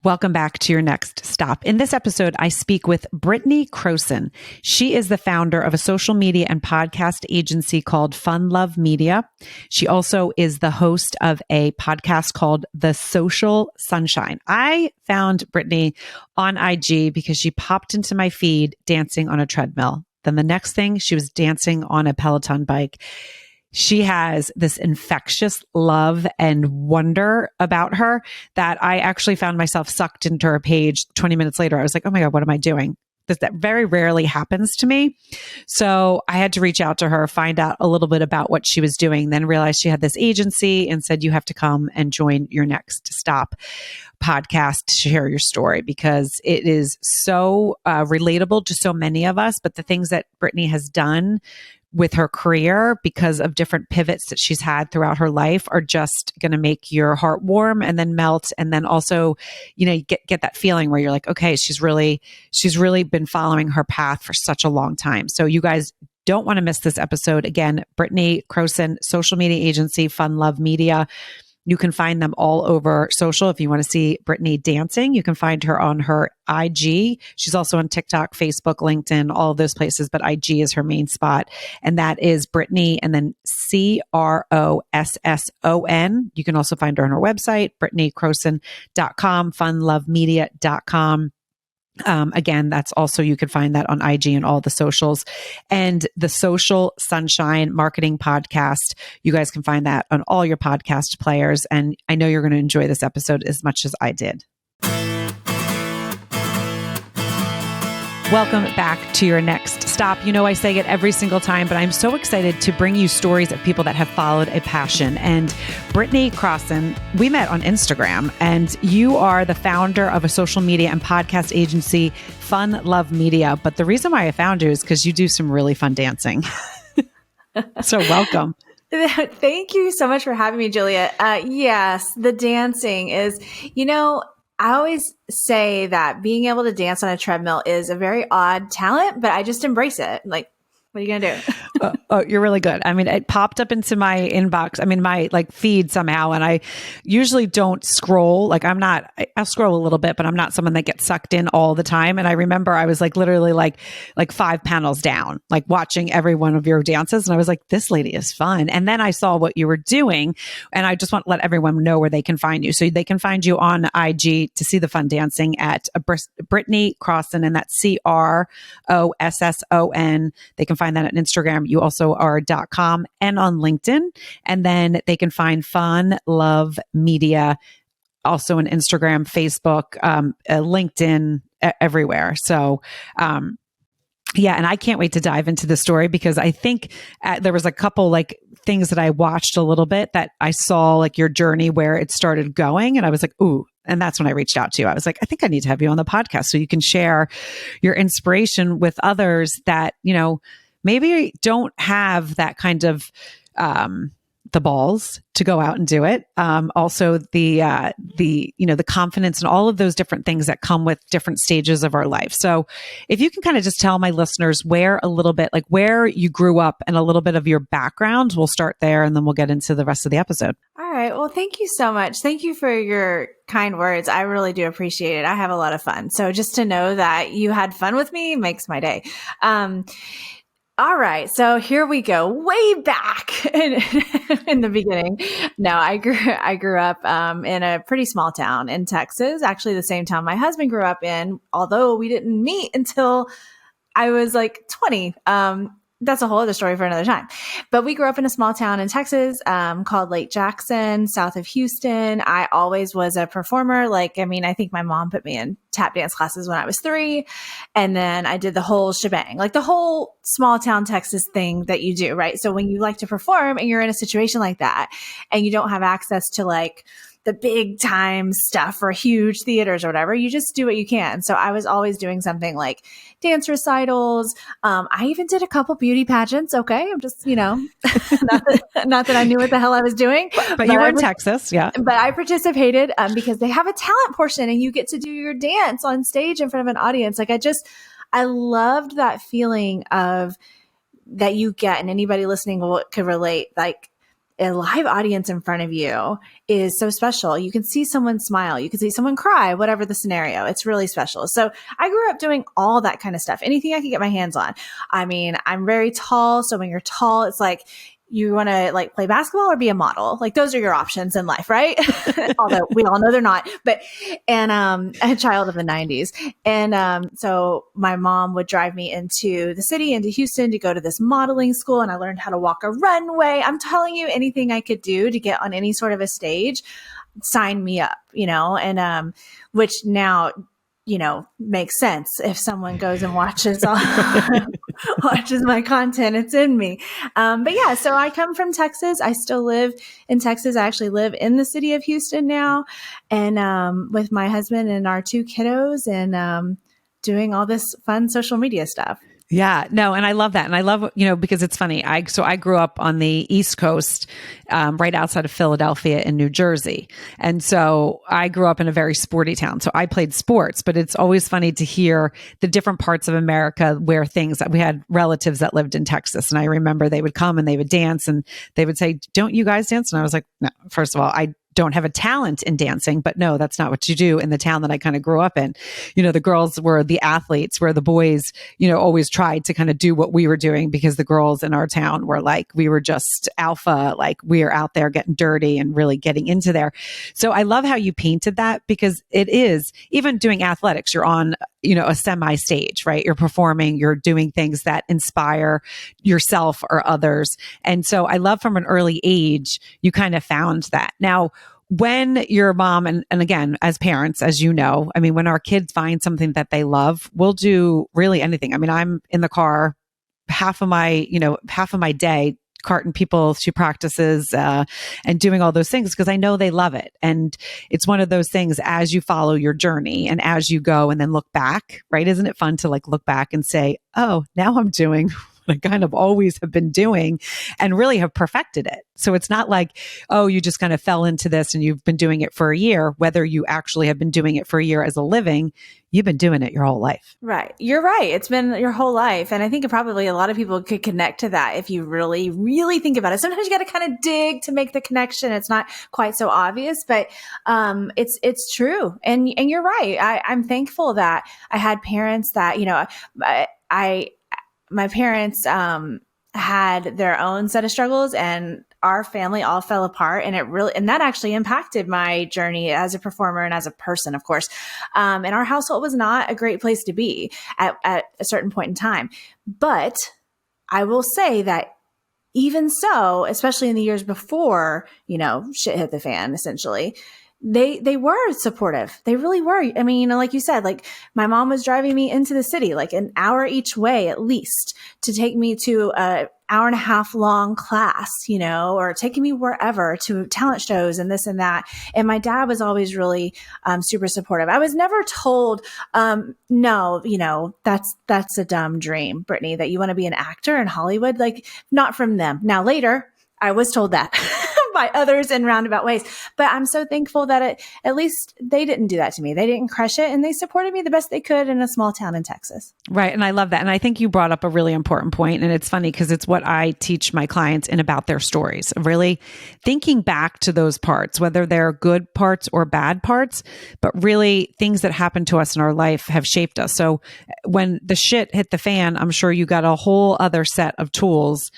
Welcome back to your next stop. In this episode, I speak with Britney Crosson. She is the founder of a social media and podcast agency called Fun Love Media. She also is the host of a podcast called The Social Sunshine. I found Britney on IG because she popped into my feed dancing on a treadmill. Then the next thing, she was dancing on a Peloton bike. She has this infectious love and wonder about her that I actually found myself sucked into her page 20 minutes later. I was like, oh my God, what am I doing? That very rarely happens to me. So I had to reach out to her, find out a little bit about what she was doing, then realized she had this agency and said, you have to come and join your next stop podcast to share your story because it is so relatable to so many of us. But the things that Britney has done with her career because of different pivots that she's had throughout her life are just going to make your heart warm and then melt. And then also, you get that feeling where you're like, okay, she's really been following her path for such a long time. So you guys don't want to miss this episode. Again, Britney Crosson, social media agency, Fun Love Media. You can find them all over social. If you want to see Britney dancing, you can find her on her IG. She's also on TikTok, Facebook, LinkedIn, all of those places, but IG is her main spot. And that is Britney and then Crosson. You can also find her on her website, BritneyCrosson.com, funlovemedia.com. Again, that's also, you can find that on IG and all the socials. And the Social Sunshine Marketing Podcast, you guys can find that on all your podcast players. And I know you're going to enjoy this episode as much as I did. Welcome back to your next stop. I say it every single time, but I'm so excited to bring you stories of people that have followed a passion. And Britney Crosson, we met on Instagram, and you are the founder of a social media and podcast agency, Fun Love Media. But the reason why I found you is because you do some really fun dancing. So welcome. Thank you so much for having me, Julia. Yes, the dancing is, I always say that being able to dance on a treadmill is a very odd talent, but I just embrace it. Like, what are you going to do? Oh, you're really good. I mean, it popped up into my inbox. I mean, my feed somehow. And I usually don't scroll. I'll scroll a little bit, but I'm not someone that gets sucked in all the time. And I remember I was literally 5 panels down, watching every one of your dances. And I was like, this lady is fun. And then I saw what you were doing. And I just want to let everyone know where they can find you. So they can find you on IG to see the fun dancing at Britney Crosson, and that's Crosson. They can find that on Instagram. You also are .com and on LinkedIn. And then they can find Fun Love Media also on Instagram, Facebook, LinkedIn, everywhere. So, yeah, and I can't wait to dive into the story because I think there was a couple things that I watched a little bit that I saw your journey where it started going, and I was like, ooh. And that's when I reached out to you. I was like, I think I need to have you on the podcast so you can share your inspiration with others that, maybe don't have that kind of the balls to go out and do it. Also the confidence and all of those different things that come with different stages of our life. So if you can kind of just tell my listeners where you grew up and a little bit of your background, we'll start there and then we'll get into the rest of the episode. All right. Well, thank you so much. Thank you for your kind words. I really do appreciate it. I have a lot of fun. So just to know that you had fun with me makes my day. All right. So here we go. Way back in the beginning. No, I grew up in a pretty small town in Texas, actually the same town my husband grew up in, although we didn't meet until I was 20. That's a whole other story for another time. But we grew up in a small town in Texas called Lake Jackson, south of Houston. I always was a performer. I think my mom put me in tap dance classes when I was 3. And then I did the whole shebang, the whole small town Texas thing that you do, right? So when you like to perform and you're in a situation like that and you don't have access to the big time stuff or huge theaters or whatever, you just do what you can. So I was always doing something like dance recitals. I even did a couple beauty pageants. Okay. I'm just, not that I knew what the hell I was doing, but you were in Texas. Yeah. But I participated because they have a talent portion and you get to do your dance on stage in front of an audience. I loved that feeling of that you get, and anybody listening could relate. a live audience in front of you is so special. You can see someone smile. You can see someone cry, whatever the scenario. It's really special. So I grew up doing all that kind of stuff, anything I could get my hands on. I mean, I'm very tall. So when you're tall, it's like, you want to like play basketball or be a model. Like those are your options in life, right? Although we all know they're not, but, and, a child of the 90s. And, so my mom would drive me into the city, into Houston to go to this modeling school. And I learned how to walk a runway. I'm telling you, anything I could do to get on any sort of a stage, sign me up, and, which now, makes sense. If someone goes and watches watches my content, it's in me. But yeah, so I come from Texas. I still live in Texas. I actually live in the city of Houston now, and with my husband and our 2 kiddos, and doing all this fun social media stuff. Yeah, no. And I love that. And I love, because it's funny. I grew up on the East Coast, right outside of Philadelphia in New Jersey. And so I grew up in a very sporty town. So I played sports, but it's always funny to hear the different parts of America where we had relatives that lived in Texas. And I remember they would come and they would dance and they would say, "Don't you guys dance?" And I was like, "No, first of all, I don't have a talent in dancing, but no, that's not what you do in the town that I kind of grew up in." The girls were the athletes, where the boys, always tried to kind of do what we were doing, because the girls in our town were like, we were just alpha, like we are out there getting dirty and really getting into there. So I love how you painted that, because it is, even doing athletics, you're on, a semi stage, right? You're performing, you're doing things that inspire yourself or others. And so I love from an early age, you kind of found that. Now, when your mom, and again, as parents, as you know, I mean, when our kids find something that they love, we'll do really anything. I mean, I'm in the car half of my day carting people to practices, and doing all those things, because I know they love it. And it's one of those things, as you follow your journey and as you go and then look back, right? Isn't it fun to like look back and say, oh, now I'm doing I kind of always have been doing, and really have perfected it. So it's not like, oh, you just kind of fell into this and you've been doing it for a year. Whether you actually have been doing it for a year as a living, you've been doing it your whole life. Right. You're right. It's been your whole life. And I think probably a lot of people could connect to that if you really, really think about it. Sometimes you got to kind of dig to make the connection. It's not quite so obvious, but it's true. And you're right. I'm thankful that I had parents that, my parents had their own set of struggles, and our family all fell apart, and that actually impacted my journey as a performer and as a person, of course. And our household was not a great place to be at a certain point in time. But I will say that even so, especially in the years before, shit hit the fan, essentially, they were supportive. They really were. I mean, like you said, like my mom was driving me into the city, like an hour each way at least, to take me to a hour and a half long class, or taking me wherever to talent shows and this and that. And my dad was always really super supportive. I was never told, no, that's a dumb dream, Britney, that you want to be an actor in Hollywood. Like, not from them. Now later, I was told that by others in roundabout ways, but I'm so thankful that at least they didn't do that to me. They didn't crush it, and they supported me the best they could in a small town in Texas. Right. And I love that. And I think you brought up a really important point, and it's funny because it's what I teach my clients in about their stories, really thinking back to those parts, whether they're good parts or bad parts, but really things that happened to us in our life have shaped us. So when the shit hit the fan, I'm sure you got a whole other set of tools.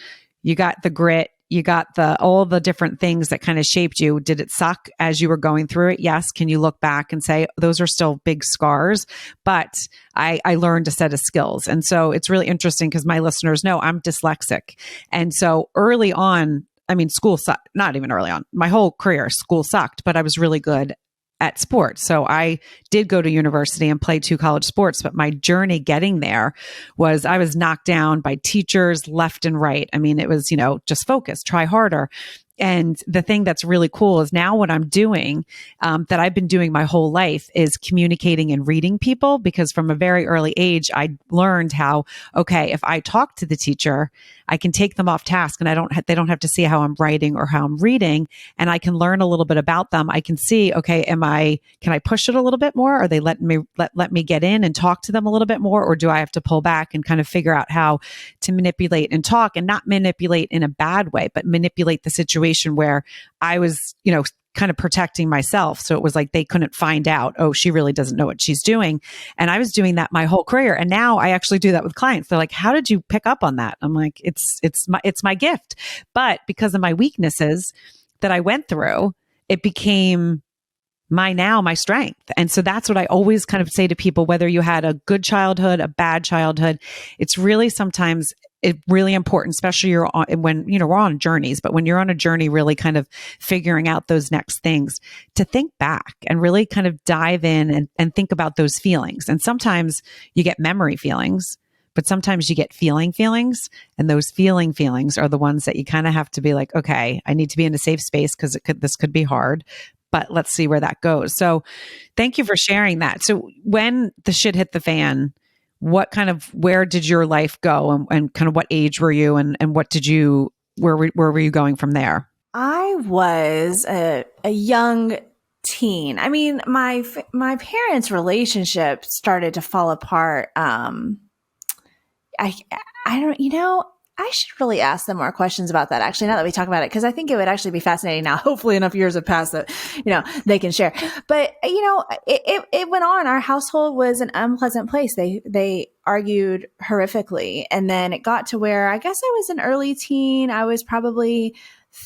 You got the grit, you got all the different things that kind of shaped you. Did it suck as you were going through it? Yes. Can you look back and say, those are still big scars, but I learned a set of skills. And so it's really interesting because my listeners know I'm dyslexic. And so early on, I mean, school sucked, not even early on, my whole career, school sucked, but I was really good at sports. So I did go to university and play 2 college sports, but my journey getting there was I was knocked down by teachers left and right. I mean, it was, just focus, try harder. And the thing that's really cool is now what I'm doing, that I've been doing my whole life, is communicating and reading people, because from a very early age, I learned how, okay, if I talk to the teacher, I can take them off task and they don't have to see how I'm writing or how I'm reading, and I can learn a little bit about them. I can see, okay, can I push it a little bit more? Are they letting me, let me get in and talk to them a little bit more? Or do I have to pull back and kind of figure out how to manipulate and talk, and not manipulate in a bad way, but manipulate the situation where I was, kind of protecting myself. So it was like they couldn't find out, oh, she really doesn't know what she's doing. And I was doing that my whole career. And now I actually do that with clients. They're like, how did you pick up on that? I'm like, it's my gift. But because of my weaknesses that I went through, it became my strength. And so that's what I always kind of say to people, whether you had a good childhood, a bad childhood, it's really sometimes it's really important, especially when we're on journeys, but when you're on a journey, really kind of figuring out those next things, to think back and really kind of dive in and think about those feelings. And sometimes you get memory feelings, but sometimes you get feelings, and those feelings are the ones that you kind of have to be like, okay, I need to be in a safe space because this could be hard, but let's see where that goes. So thank you for sharing that. So when the shit hit the fan, where did your life go, and kind of what age were you, and where were you going from there? I was a young teen. I mean, my parents' relationship started to fall apart. I don't, I should really ask them more questions about that, actually, now that we talk about it, because I think it would actually be fascinating now. Hopefully enough years have passed that, they can share. But, it went on. Our household was an unpleasant place. They argued horrifically. And then it got to where I guess I was an early teen. I was probably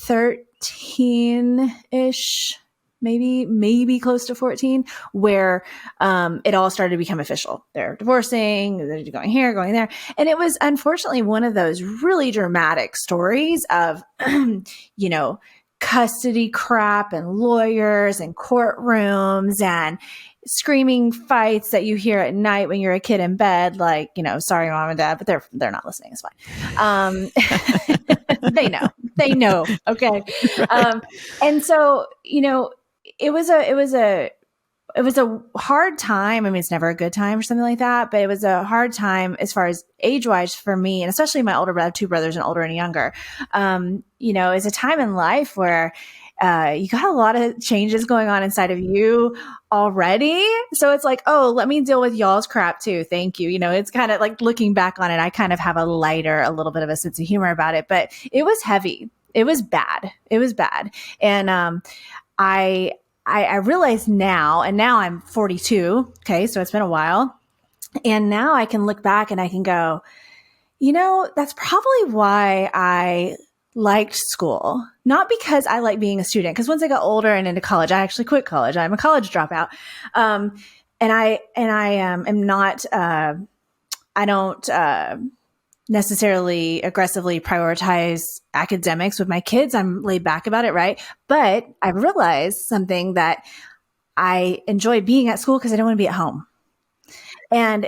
13-ish, maybe close to 14, where it all started to become official. They're divorcing, they're going here, going there. And it was unfortunately one of those really dramatic stories of, custody crap and lawyers and courtrooms and screaming fights that you hear at night when you're a kid in bed, like, sorry, mom and dad, but they're not listening. It's fine. They know. Okay. And so, it was a hard time. I mean, it's never a good time or something like that, but it was a hard time as far as age-wise for me, and especially my older brother. I have two brothers, an older and a younger. It's a time in life where you got a lot of changes going on inside of you already. So it's like, oh, let me deal with y'all's crap too. Thank you. It's kind of like, looking back on it, I kind of have a little bit of a sense of humor about it, but it was heavy. It was bad. And I realize now, and now I'm 42. Okay. So it's been a while. And now I can look back and I can go, that's probably why I liked school. Not because I like being a student, because once I got older and into college, I actually quit college. I'm a college dropout. And I am not, I don't, necessarily aggressively prioritize academics with my kids. I'm laid back about it, right? But I realized something, that I enjoy being at school because I don't want to be at home. And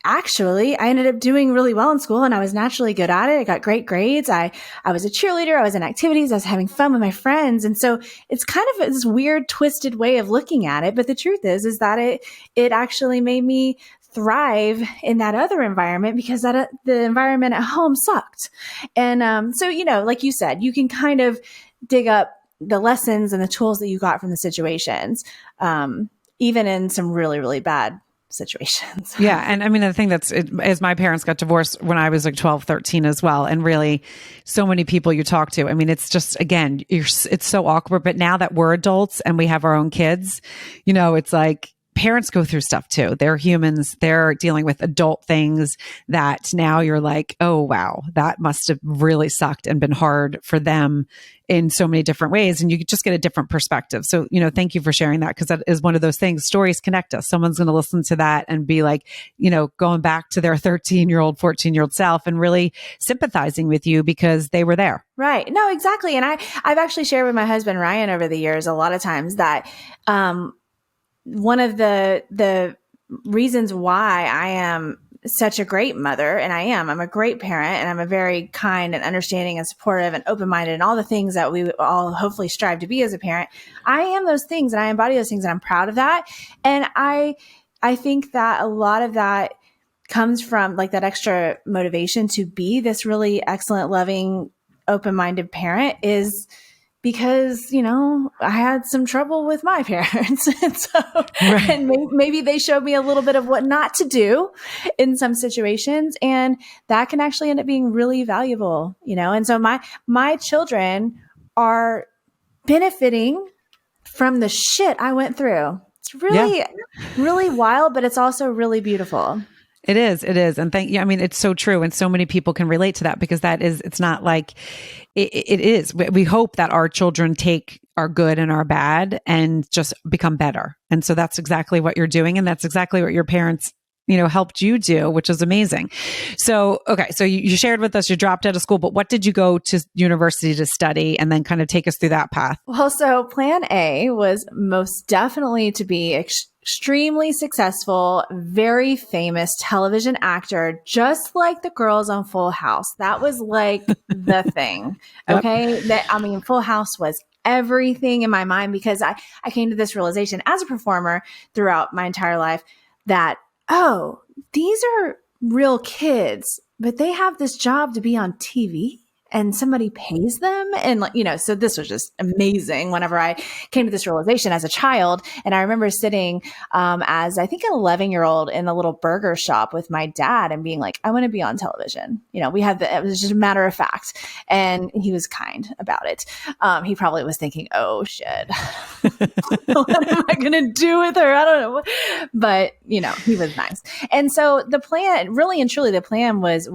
actually, I ended up doing really well in school, and I was naturally good at it. I got great grades. I was a cheerleader. I was in activities. I was having fun with my friends. And so it's kind of this weird, twisted way of looking at it. But the truth is that it actually made me thrive in that other environment, because the environment at home sucked. And so, like you said, you can kind of dig up the lessons and the tools that you got from the situations, even in some really, really bad situations. Yeah. And I mean, the thing is my parents got divorced when I was like 12, 13 as well. And really so many people you talk to, I mean, it's just, again, it's so awkward, but now that we're adults and we have our own kids, it's like, parents go through stuff too. They're humans. They're dealing with adult things that now you're like, oh, wow, that must have really sucked and been hard for them in so many different ways. And you just get a different perspective. So, thank you for sharing that, because that is one of those things. Stories connect us. Someone's going to listen to that and be like, going back to their 13-year-old, 14-year-old self and really sympathizing with you because they were there. Right. No, exactly. And I've actually shared with my husband, Ryan, over the years, a lot of times that, one of the reasons why I am such a great mother, and I'm a great parent, and I'm a very kind and understanding and supportive and open-minded and all the things that we all hopefully strive to be as a parent. I am those things, and I embody those things, and I'm proud of that. And I think that a lot of that comes from like that extra motivation to be this really excellent, loving, open-minded parent is because, I had some trouble with my parents. And so, Right. and maybe they showed me a little bit of what not to do in some situations. And that can actually end up being really valuable, And so my children are benefiting from the shit I went through. It's really, really wild, but it's also really beautiful. It is. It is. And thank you. I mean, it's so true. And so many people can relate to that because it's not like it is. We hope that our children take our good and our bad and just become better. And so that's exactly what you're doing. And that's exactly what your parents, helped you do, which is amazing. So, okay. So you shared with us, you dropped out of school, but what did you go to university to study, and then kind of take us through that path? Well, so plan A was most definitely to be extremely successful, very famous television actor, just like the girls on Full House. That was like the thing. Okay. Full House was everything in my mind because I came to this realization as a performer throughout my entire life that, oh, these are real kids, but they have this job to be on TV and somebody pays them. And, so this was just amazing whenever I came to this realization as a child. And I remember sitting as I think an 11-year-old in a little burger shop with my dad and being like, I want to be on television. It was just a matter of fact. And he was kind about it. He probably was thinking, oh shit, what am I going to do with her? I don't know. But, he was nice. And so the plan, really and truly, the plan was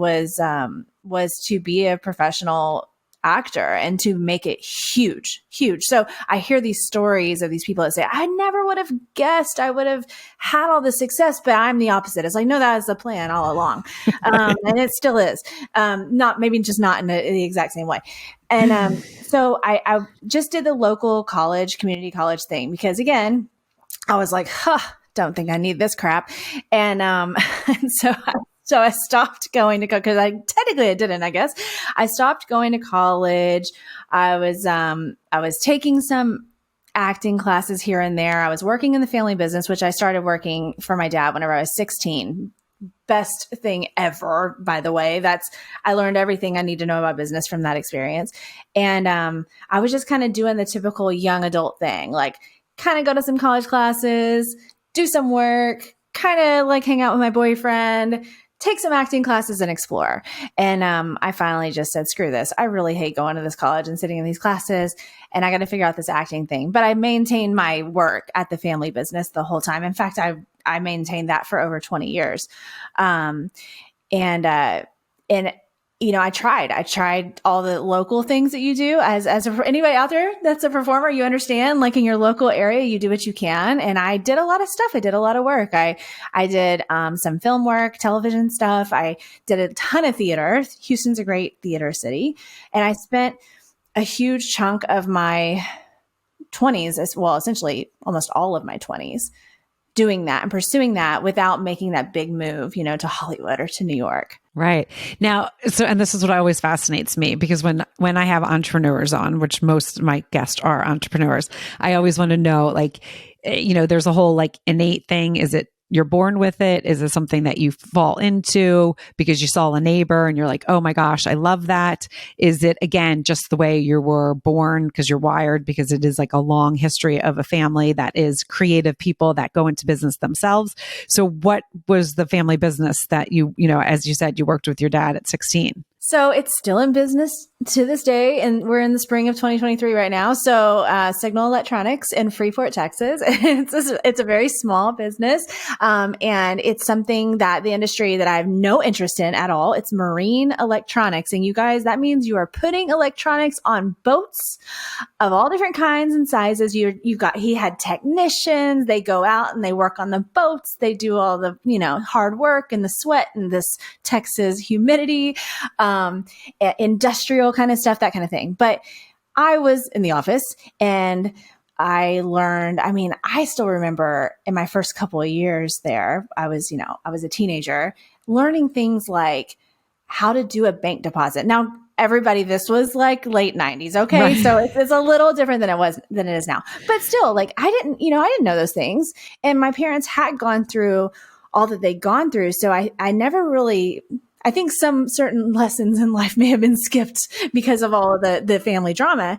to be a professional actor and to make it huge. So I hear these stories of these people that say, I never would have guessed I would have had all this success, but I'm the opposite. It's like, no, that was the plan all along. And it still is. Not in the exact same way. And so I just did the local community college thing because again, I was like, don't think I need this crap. And so I stopped going to go because I didn't, I guess. I stopped going to college. I was taking some acting classes here and there. I was working in the family business, which I started working for my dad whenever I was 16. Best thing ever, by the way. I learned everything I need to know about business from that experience. And I was just kind of doing the typical young adult thing, like kind of go to some college classes, do some work, kind of like hang out with my boyfriend, take some acting classes and explore. And I finally just said, screw this. I really hate going to this college and sitting in these classes, and I got to figure out this acting thing. But I maintained my work at the family business the whole time. In fact, I maintained that for over 20 years. I tried all the local things that you do as anybody out there that's a performer, you understand, like in your local area, you do what you can. And I did a lot of stuff. I did a lot of work. I did some film work, television stuff. I did a ton of theater. Houston's a great theater city. And I spent a huge chunk of my 20s as well, essentially almost all of my 20s doing that and pursuing that without making that big move, to Hollywood or to New York. Right. Now, and this is what always fascinates me, because when I have entrepreneurs on, which most of my guests are entrepreneurs, I always want to know, there's a whole innate thing. Is it you're born with it? Is it something that you fall into because you saw a neighbor and you're like, oh my gosh, I love that? Is it, again, just the way you were born because you're wired, because it is like a long history of a family that is creative people that go into business themselves? So what was the family business that you as you said, you worked with your dad at 16? So it's still in business to this day, and we're in the spring of 2023 right now. So Signal Electronics in Freeport, Texas. It's a very small business, and it's something that the industry that I have no interest in at all. It's marine electronics, and you guys, that means you are putting electronics on boats of all different kinds and sizes. He had technicians. They go out and they work on the boats. They do all the hard work and the sweat and this Texas humidity. Industrial kind of stuff, that kind of thing. But I was in the office and I learned, I still remember in my first couple of years there, I was a teenager learning things like how to do a bank deposit. Now, everybody, this was like late 90s. Okay. Right. So it's a little different than it is now, but still I didn't know those things. And my parents had gone through all that they'd gone through. So I never really, I think some certain lessons in life may have been skipped because of all of the family drama,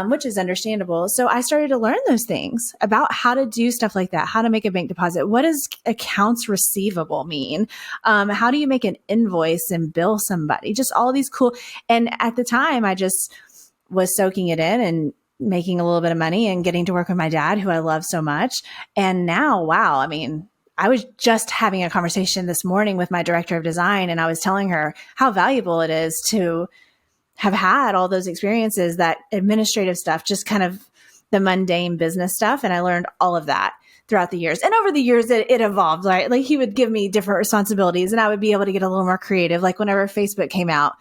which is understandable. So I started to learn those things about how to do stuff like that, how to make a bank deposit. What does accounts receivable mean? How do you make an invoice and bill somebody? Just all these cool. And at the time, I just was soaking it in and making a little bit of money and getting to work with my dad, who I love so much. And now, wow, I mean, I was just having a conversation this morning with my director of design, and I was telling her how valuable it is to have had all those experiences, that administrative stuff, just kind of the mundane business stuff. And I learned all of that throughout the years. And over the years, it evolved, right? Like he would give me different responsibilities and I would be able to get a little more creative. Like whenever Facebook came out,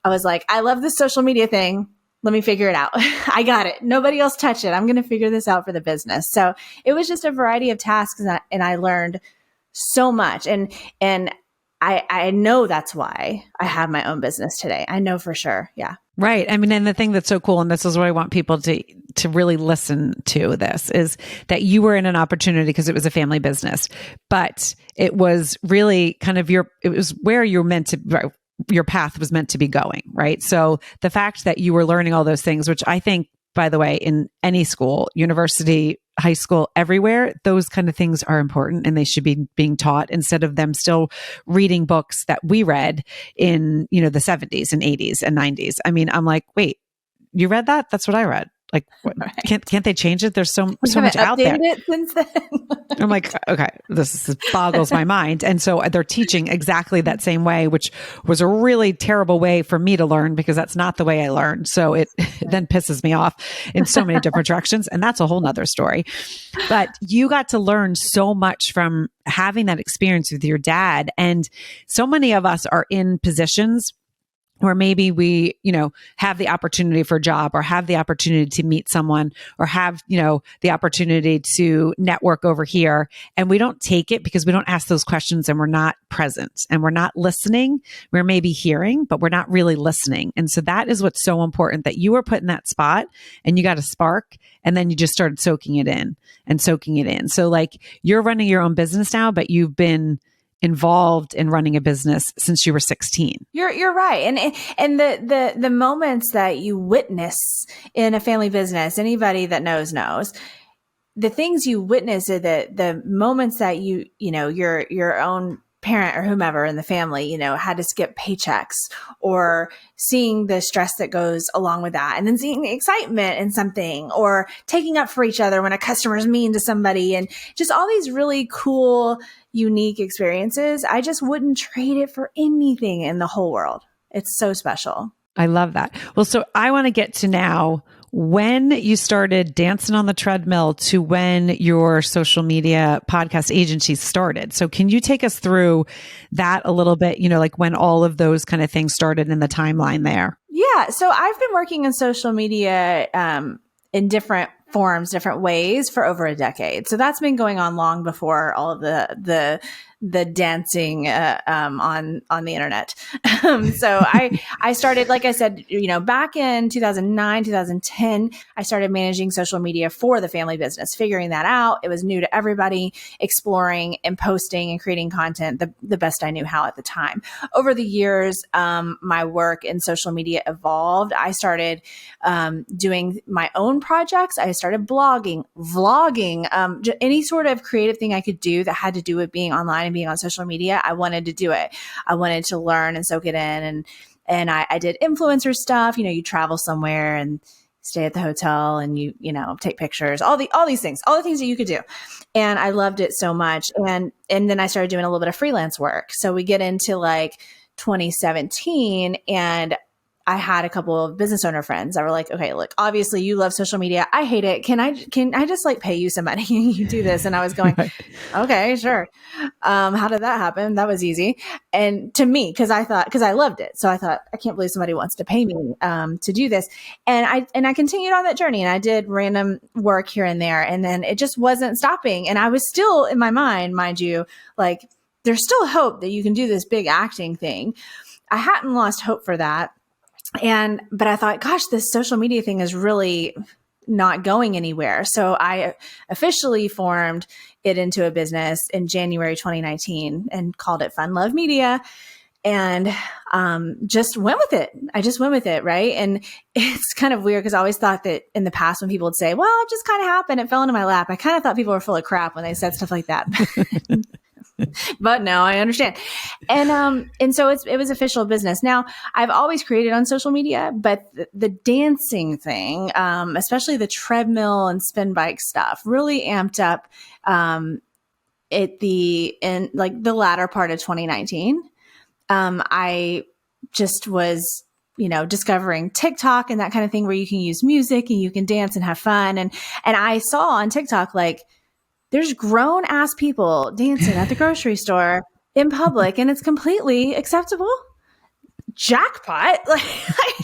I was like, I love this social media thing. Let me figure it out. I got it. Nobody else touch it. I'm going to figure this out for the business. So it was just a variety of tasks, and I learned so much. And I know that's why I have my own business today. I know for sure. Yeah. Right. I mean, and the thing that's so cool, and this is what I want people to really listen to this, is that you were in an opportunity because it was a family business, but it was really kind of it was where you're meant to, right, your path was meant to be going, right? So the fact that you were learning all those things, which I think, by the way, in any school, university, high school, everywhere, those kind of things are important and they should be being taught instead of them still reading books that we read in, the 70s and 80s and 90s. I mean, I'm like, wait, you read that? That's what I read. Like, what, Right. can't they change it? There's so much out there. It since then. I'm like, okay, this boggles my mind. And so they're teaching exactly that same way, which was a really terrible way for me to learn because that's not the way I learned. So it then pisses me off in so many different directions. And that's a whole nother story. But you got to learn so much from having that experience with your dad. And so many of us are in positions where maybe we, have the opportunity for a job or have the opportunity to meet someone or have, the opportunity to network over here. And we don't take it because we don't ask those questions and we're not present and we're not listening. We're maybe hearing, but we're not really listening. And so that is what's so important, that you were put in that spot and you got a spark and then you just started soaking it in and soaking it in. So like you're running your own business now, but you've been involved in running a business since you were 16. You're right. And the moments that you witness in a family business, anybody that knows, the things you witness are the moments that your own parent or whomever in the family, had to skip paychecks, or seeing the stress that goes along with that, and then seeing the excitement in something, or taking up for each other when a customer's mean to somebody, and just all these really cool, unique experiences. I just wouldn't trade it for anything in the whole world. It's so special. I love that. Well, so I want to get to now when you started dancing on the treadmill to when your social media podcast agency started. So can you take us through that a little bit, like when all of those kind of things started in the timeline there? Yeah. So I've been working in social media in different forms, different ways for over a decade. So that's been going on long before all of the dancing on the internet. So I started, like I said, back in 2009, 2010, I started managing social media for the family business, figuring that out. It was new to everybody, exploring and posting and creating content the best I knew how at the time. Over the years, my work in social media evolved. I started doing my own projects. I started blogging, vlogging, any sort of creative thing I could do that had to do with being online and being on social media. I wanted to do it. I wanted to learn and soak it in. And I did influencer stuff. You travel somewhere and stay at the hotel and you take pictures, all these things, all the things that you could do. And I loved it so much. And then I started doing a little bit of freelance work. So we get into like 2017, and I had a couple of business owner friends that were like, okay, look, obviously you love social media. I hate it. Can I just like pay you some money and you do this? And I was going, okay, sure. How did that happen? That was easy. And to me, because I loved it. So I thought, I can't believe somebody wants to pay me to do this. And I continued on that journey, and I did random work here and there. And then it just wasn't stopping. And I was still in my mind you, like, there's still hope that you can do this big acting thing. I hadn't lost hope for that. But I thought, gosh, this social media thing is really not going anywhere. So I officially formed it into a business in January 2019 and called it Fun Love Media. And just went with it. I just went with it, right? And it's kind of weird because I always thought that in the past when people would say, well, it just kind of happened, it fell into my lap, I kind of thought people were full of crap when they said stuff like that. But now I understand. And so it was official business. Now, I've always created on social media, but the dancing thing, especially the treadmill and spin bike stuff, really amped up in the latter part of 2019. I just was, discovering TikTok and that kind of thing where you can use music and you can dance and have fun. And I saw on TikTok, like, there's grown ass people dancing at the grocery store in public and it's completely acceptable. Jackpot, like,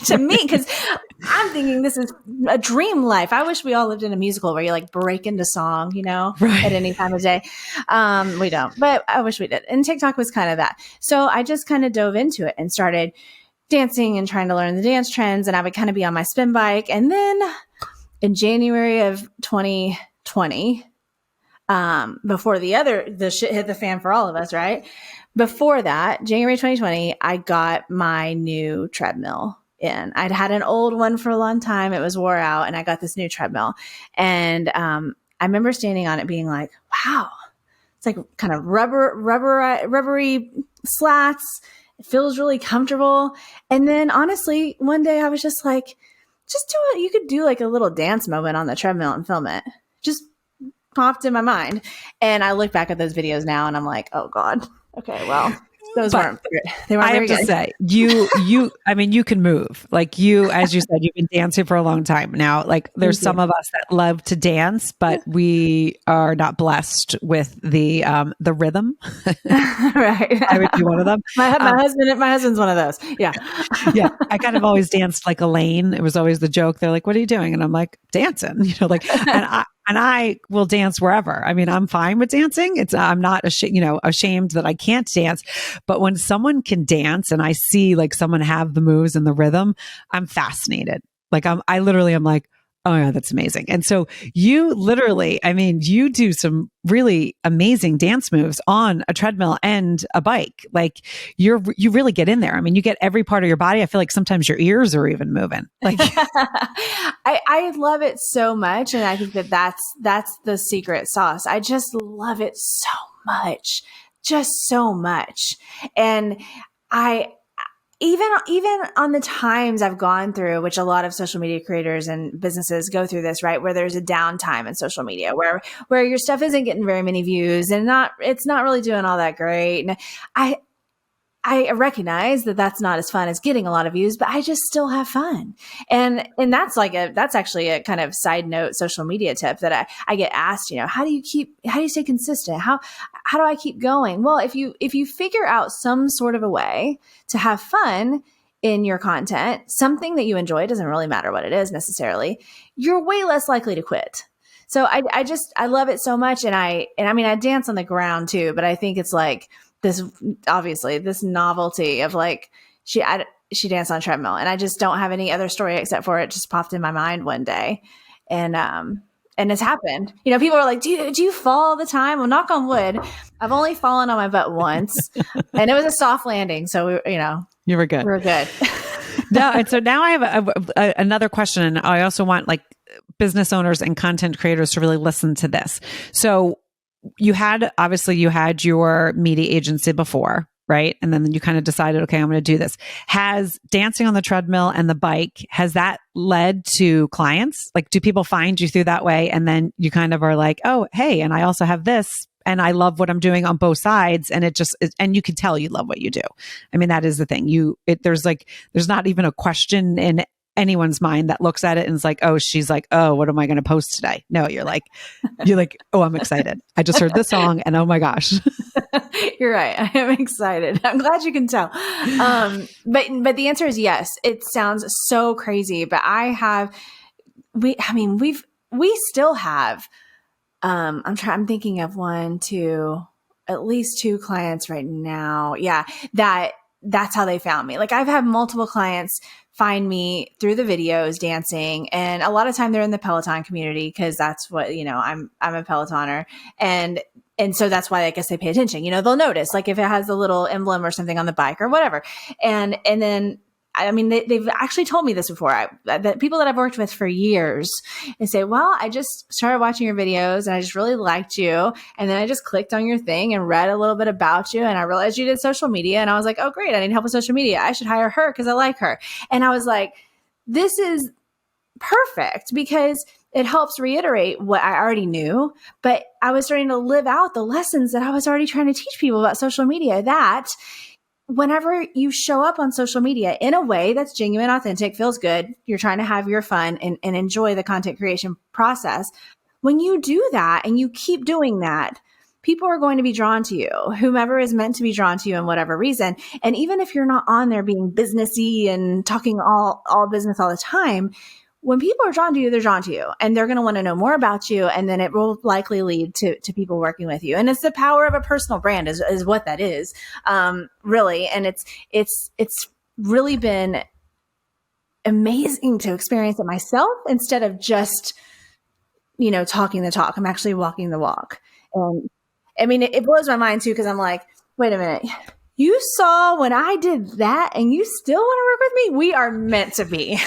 to me, because I'm thinking this is a dream life. I wish we all lived in a musical where you like break into song, right, at any time of day. We don't, but I wish we did. And TikTok was kind of that. So I just kind of dove into it and started dancing and trying to learn the dance trends. And I would kind of be on my spin bike. And then in January of 2020, before the shit hit the fan for all of us, right? Before that, January 2020, I got my new treadmill in. I'd had an old one for a long time. It was wore out and I got this new treadmill. And I remember standing on it being like, wow, it's like kind of rubbery slats. It feels really comfortable. And then honestly, one day I was just like, just do it. You could do like a little dance moment on the treadmill and film it. Just popped in my mind. And I look back at those videos now and I'm like, oh God. Okay, well, those weren't good. They weren't very good. I have to say, you can move. Like as you said, you've been dancing for a long time now. Like there's some of us that love to dance, but we are not blessed with the rhythm. Right. I would be one of them. My husband's one of those. Yeah. Yeah. I kind of always danced like Elaine. It was always the joke. They're like, what are you doing? And I'm like, dancing, and I will dance wherever. I mean, I'm fine with dancing. I'm not ashamed that I can't dance. But when someone can dance and I see like someone have the moves and the rhythm, I'm fascinated. Like I literally am like, oh yeah, that's amazing. And so you do some really amazing dance moves on a treadmill and a bike. Like you really get in there. I mean, you get every part of your body. I feel like sometimes your ears are even moving. Like I love it so much. And I think that's the secret sauce. I just love it so much, just so much. And even on the times I've gone through, which a lot of social media creators and businesses go through this, right? Where there's a downtime in social media where your stuff isn't getting very many views and it's not really doing all that great. And I recognize that that's not as fun as getting a lot of views, but I just still have fun. And that's actually a kind of side note social media tip that I get asked, how do you stay consistent? How do I keep going? Well, if you figure out some sort of a way to have fun in your content, something that you enjoy, doesn't really matter what it is necessarily, you're way less likely to quit. So I love it so much. And I dance on the ground too, but I think it's like, this novelty of like, she danced on a treadmill and I just don't have any other story except for it just popped in my mind one day. And it's happened. People are like, do you fall all the time? Well, knock on wood. I've only fallen on my butt once and it was a soft landing. So you were good. We were good. No. And so now I have another question. And I also want like business owners and content creators to really listen to this. So you had your media agency before, right? And then you kind of decided, okay, I'm going to do this. Has dancing on the treadmill and the bike, has that led to clients? Like, do people find you through that way? And then you kind of are like, oh, hey, and I also have this and I love what I'm doing on both sides. And and you can tell you love what you do. I mean, that is the thing. There's not even a question in anyone's mind that looks at it and is like, oh, she's like, oh, what am I going to post today? No, you're like, oh, I'm excited. I just heard this song and oh my gosh. You're right. I am excited. I'm glad you can tell. But the answer is yes. It sounds so crazy, but we still have, I'm thinking of at least two clients right now. Yeah. That that's how they found me. Like I've had multiple clients find me through the videos dancing, and a lot of time they're in the Peloton community because that's what, you know, I'm a Pelotoner, and so that's why I guess they pay attention. You know, they'll notice like if it has a little emblem or something on the bike or whatever, and then I mean, they've actually told me this before, that people that I've worked with for years, and say, well, I just started watching your videos and I just really liked you. And then I just clicked on your thing and read a little bit about you. And I realized you did social media. And I was like, oh, great. I need help with social media. I should hire her because I like her. And I was like, this is perfect because it helps reiterate what I already knew, but I was starting to live out the lessons that I was already trying to teach people about social media, that whenever you show up on social media in a way that's genuine, authentic, feels good, you're trying to have your fun and enjoy the content creation process. When you do that and you keep doing that, people are going to be drawn to you, whomever is meant to be drawn to you in whatever reason. And even if you're not on there being businessy and talking all business all the time, when people are drawn to you, they're drawn to you and they're going to want to know more about you. And then it will likely lead to people working with you. And it's the power of a personal brand is what that is, really. And it's really been amazing to experience it myself instead of just, you know, talking the talk. I'm actually walking the walk. And I mean, it blows my mind too, because I'm like, wait a minute. You saw when I did that and you still want to work with me? We are meant to be.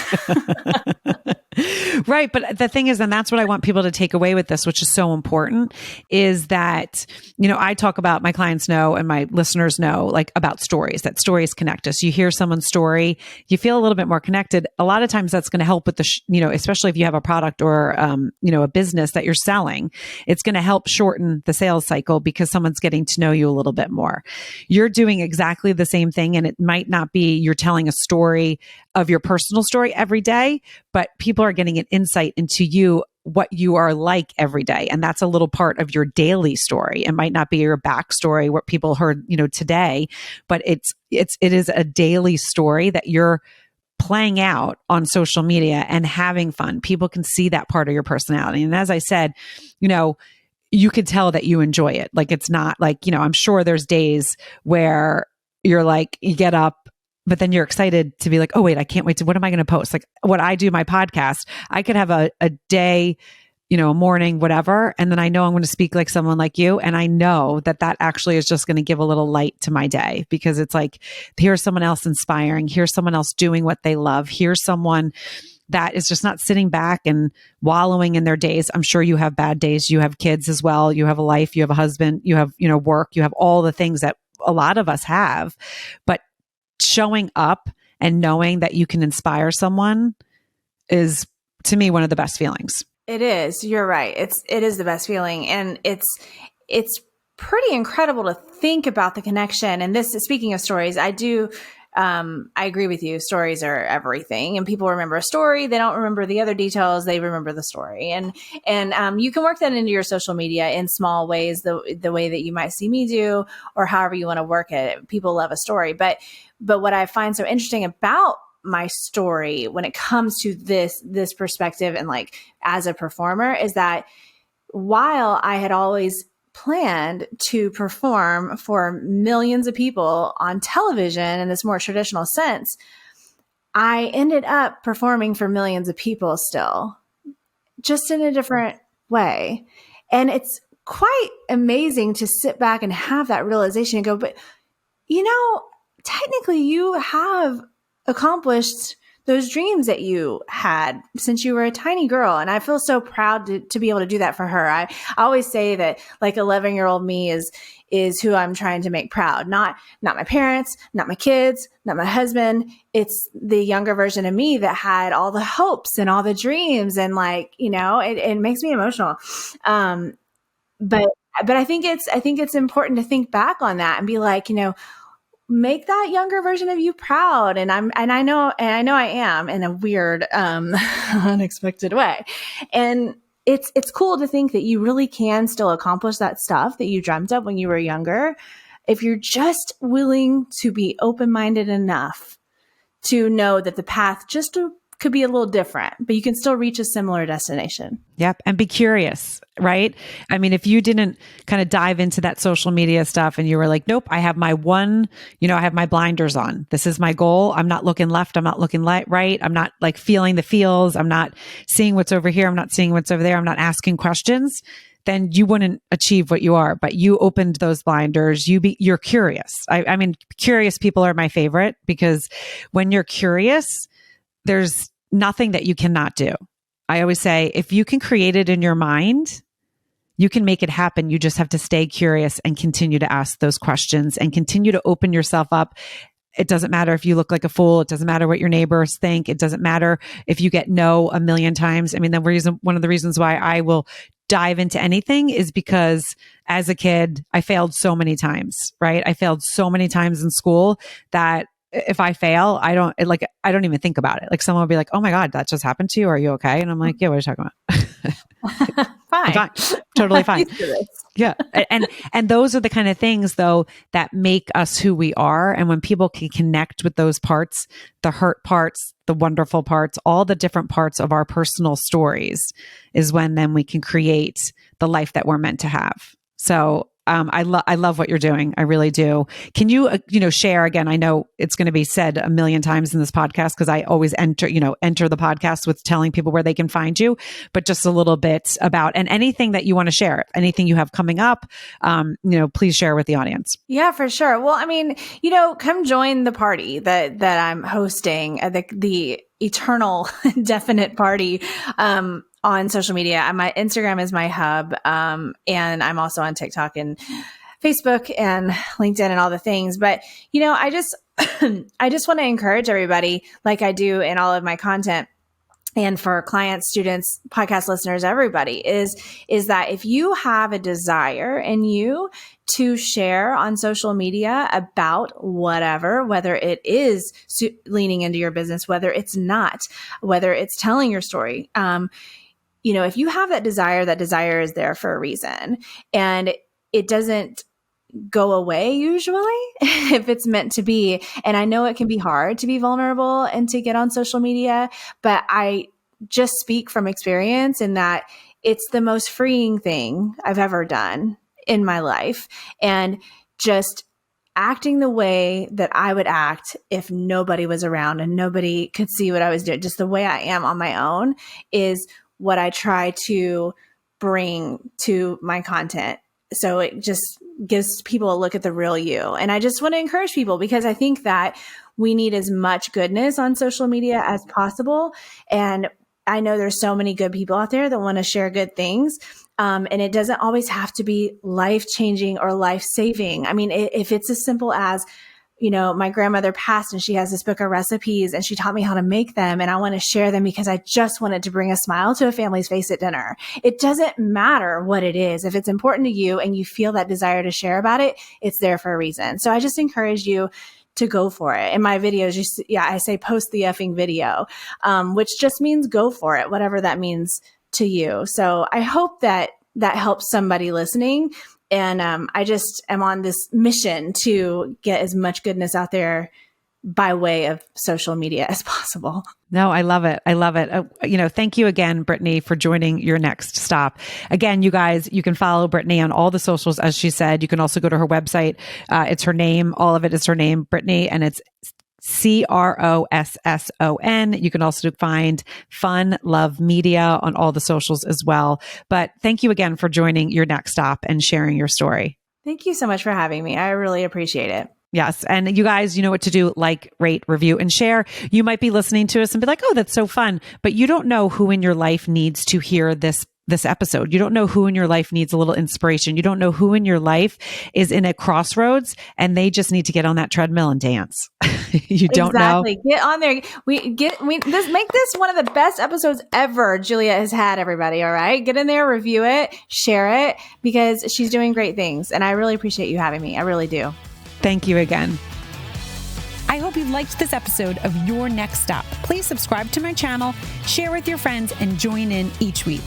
Right. But the thing is, and that's what I want people to take away with this, which is so important, is that, you know, I talk about, my clients know and my listeners know, like, about stories, that stories connect us. You hear someone's story, you feel a little bit more connected. A lot of times that's going to help with the, you know, especially if you have a product or, you know, a business that you're selling, it's going to help shorten the sales cycle because someone's getting to know you a little bit more. You're doing exactly the same thing. And it might not be you're telling a story of your personal story every day, but people are getting an insight into you, what you are like every day. And that's a little part of your daily story. It might not be your backstory, what people heard, you know, today, but it is a daily story that you're playing out on social media and having fun. People can see that part of your personality. And as I said, you know, you could tell that you enjoy it. Like, it's not like, you know, I'm sure there's days where you're like, you get up, but then you're excited to be like, oh, wait, I can't wait to, what am I going to post? Like what I do, my podcast, I could have a day, you know, a morning, whatever. And then I know I'm going to speak like someone like you. And I know that that actually is just going to give a little light to my day, because it's like, here's someone else inspiring. Here's someone else doing what they love. Here's someone that is just not sitting back and wallowing in their days. I'm sure you have bad days. You have kids as well. You have a life, you have a husband, you have, you know, work, you have all the things that a lot of us have, but showing up and knowing that you can inspire someone is, to me, one of the best feelings. It is. You're right. It is the best feeling. And it's pretty incredible to think about the connection. And this, speaking of stories, I agree with you. Stories are everything, and people remember a story. They don't remember the other details. They remember the story. And you can work that into your social media in small ways, the way that you might see me do, or however you want to work it. People love a story. But what I find so interesting about my story when it comes to this perspective and like as a performer is that while I had always planned to perform for millions of people on television in this more traditional sense, I ended up performing for millions of people still, just in a different way. And it's quite amazing to sit back and have that realization and go, but you know, technically you have accomplished those dreams that you had since you were a tiny girl. And I feel so proud to be able to do that for her. I always say that like 11-year-old me is who I'm trying to make proud. Not my parents, not my kids, not my husband. It's the younger version of me that had all the hopes and all the dreams. And like, you know, it makes me emotional. But I think it's important to think back on that and be like, you know, make that younger version of you proud. And I know I am, in a weird, unexpected way. And it's cool to think that you really can still accomplish that stuff that you dreamt of when you were younger, if you're just willing to be open-minded enough to know that the path just a could be a little different, but you can still reach a similar destination. Yep. And be curious, right? I mean, if you didn't kind of dive into that social media stuff and you were like, nope, I have my I have my blinders on. This is my goal. I'm not looking left. I'm not looking right. I'm not like feeling the feels. I'm not seeing what's over here. I'm not seeing what's over there. I'm not asking questions. Then you wouldn't achieve what you are, but you opened those blinders. You're curious. I mean, curious people are my favorite, because when you're curious, there's nothing that you cannot do. I always say, if you can create it in your mind, you can make it happen. You just have to stay curious and continue to ask those questions and continue to open yourself up. It doesn't matter if you look like a fool. It doesn't matter what your neighbors think. It doesn't matter if you get no a million times. I mean, one of the reasons why I will dive into anything is because as a kid, I failed so many times, right? I failed so many times in school that if I fail, I don't even think about it. Like someone will be like, "Oh my God, that just happened to you. Are you okay?" And I'm like, "Yeah, what are you talking about?" Fine. Totally fine. Yeah. And those are the kind of things though that make us who we are. And when people can connect with those parts, the hurt parts, the wonderful parts, all the different parts of our personal stories, is when then we can create the life that we're meant to have. So I love what you're doing. I really do. Can you, share again? I know it's going to be said a million times in this podcast, because I always enter the podcast with telling people where they can find you, but just a little bit about, and anything that you want to share, anything you have coming up, please share with the audience. Yeah, for sure. Well, I mean, come join the party that I'm hosting, the eternal definite party, on social media. My Instagram is my hub. And I'm also on TikTok and Facebook and LinkedIn and all the things. But, I just, I just want to encourage everybody, like I do in all of my content, and for clients, students, podcast listeners, everybody, is that if you have a desire in you to share on social media about whatever, whether it is leaning into your business, whether it's not, whether it's telling your story, if you have that desire is there for a reason, and it doesn't go away usually if it's meant to be. And I know it can be hard to be vulnerable and to get on social media, but I just speak from experience in that it's the most freeing thing I've ever done in my life. And just acting the way that I would act if nobody was around and nobody could see what I was doing, just the way I am on my own, is what I try to bring to my content. So it just gives people a look at the real you. And I just want to encourage people, because I think that we need as much goodness on social media as possible. And I know there's so many good people out there that want to share good things. And it doesn't always have to be life-changing or life-saving. I mean, if it's as simple as, my grandmother passed and she has this book of recipes and she taught me how to make them, and I want to share them because I just wanted to bring a smile to a family's face at dinner. It doesn't matter what it is. If it's important to you and you feel that desire to share about it, it's there for a reason. So I just encourage you to go for it. In my videos, I say post the effing video, which just means go for it, whatever that means to you. So I hope that helps somebody listening. And I just am on this mission to get as much goodness out there by way of social media as possible. No, I love it. I love it. Thank you again, Britney, for joining Your Next Stop. Again, you guys, you can follow Britney on all the socials, as she said. You can also go to her website. It's her name. All of it is her name, Britney, and it's Crosson. You can also find Fun Love Media on all the socials as well. But thank you again for joining Your Next Stop and sharing your story. Thank you so much for having me. I really appreciate it. Yes. And you guys, you know what to do: like, rate, review, and share. You might be listening to us and be like, oh, that's so fun. But you don't know who in your life needs to hear this episode. You don't know who in your life needs a little inspiration. You don't know who in your life is in a crossroads and they just need to get on that treadmill and dance. You don't know. Get on there. Make this one of the best episodes ever Julia has had, everybody. All right. Get in there, review it, share it, because she's doing great things. And I really appreciate you having me. I really do. Thank you again. I hope you liked this episode of Your Next Stop. Please subscribe to my channel, share with your friends, and join in each week.